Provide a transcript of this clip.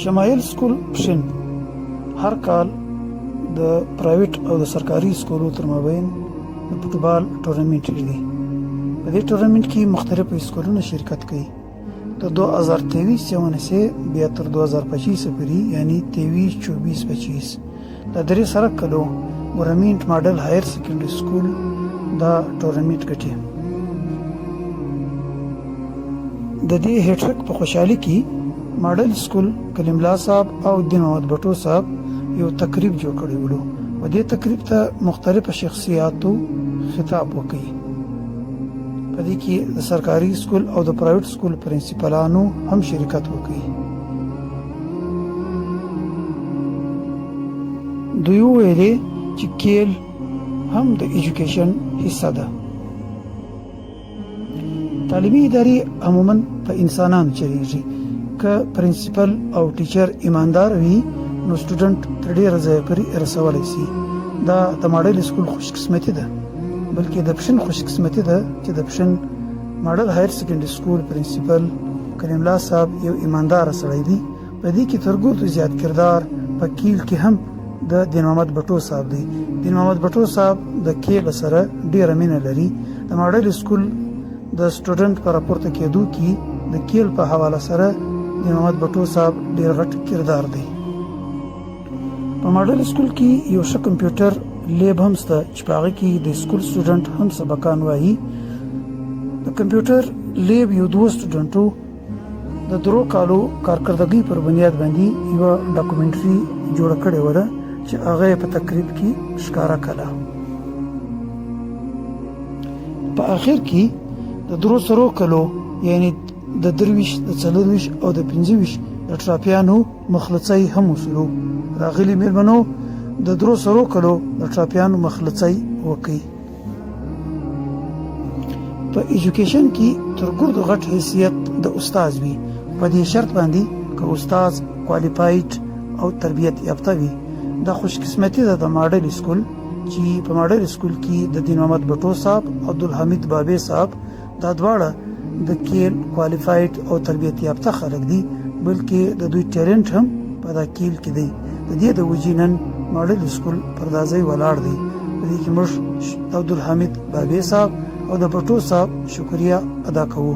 شمایل سکول پښین هر کال د پرایویټ او د سرکاري سکولو تر مابین د فوټبال ټورنمنټ دی. په دې ټورنمنټ کې مختلفو سکولونو شرکت کوي. د 2023 سے ونیسه بیا تر 2025 پورې یعنی 23 24 25 د درې سره کلو ګورنمنت ماډل هایر سیکنډري سکول دا ټورنمنټ ګټي. د دې هټریک په خوشحالي کې ماډل سکول کلیم الله صاحب او دین محمد بټو صاحب یو تقریب جوړ کړی ولو. په دې تقریب ته مختلفه شخصیاتو خطاب وکړي. په دې کې د سرکاري سکول او د پرایویټ سکول پرنسپلانو هم شرکت وکړي. دوی ویلي چې کېل هم د ایجوکیشن حصہ ده. تعلیمي ادارې عموما په انسانانو چلیږي. که پرنسپل او ټیچر ایماندار وي نو سټوډنټ تر ډیره ځایه پورې رسولی سي. دا د ماډل سکول خوش قسمتي ده، بلکې د پښین خوش قسمتي ده چې د پښین ماډل هایر سیکنډري سکول پرنسپل کلیم الله صاحب یو ایماندار سړی دی. په دې کې تر ګوتو زیات کردار په کیل کې هم د دین محمد بټو صاحب دی. دین محمد بټو صاحب د کیل سره ډیره مینه لري. د ماډل سکول د سټوډنټ پر راپورته کېدو کې د کیل په حواله سره دین محمد بټو صاحب ډیر غټ کردار دی. په ماډل سکول کې یو ښه کمپیوټر لیب هم شته چې په هغه کې د سکول سټوډنټ هم سبقان وایي. د کمپیوټر لیب یو 2 سټوډنټو د 3 کالو کارکردګۍ پر بنیاد باندې یو ډاکومنټري جوړ کړې و چې هغه په تقریب کې ښکارا کړه. په اخر کې د 3 کالو یعنی د 23 د 24 او د 25 د ټراپیانو مخلصي هم وسلو. راغلي میرمنو د 3 کالو د ټراپیانو مخلصي وکړي. په ایجوکیشن کې تر ګردو غټ حیثیت د استاد وي، په دې شرط باندې که استاد کوالیفاید او تربیت یافته وي. دا خوش قسمتي ده د ماډل سکول چې په ماډل سکول کې د دین محمد بټو صاحب او عبدالحمید بابی صاحب دا دواړه د کیل کوالیفاید او تربیت یافته خلک دي، بلکې د دوی ټیلنټ هم په دا کیل کې دی. د دې د وجې نن ماډل سکول پردازۍ ولاړ دی. په دې کې موږ عبدالحمید بابی صاحب او د بټو صاحب شکریه ادا کوو.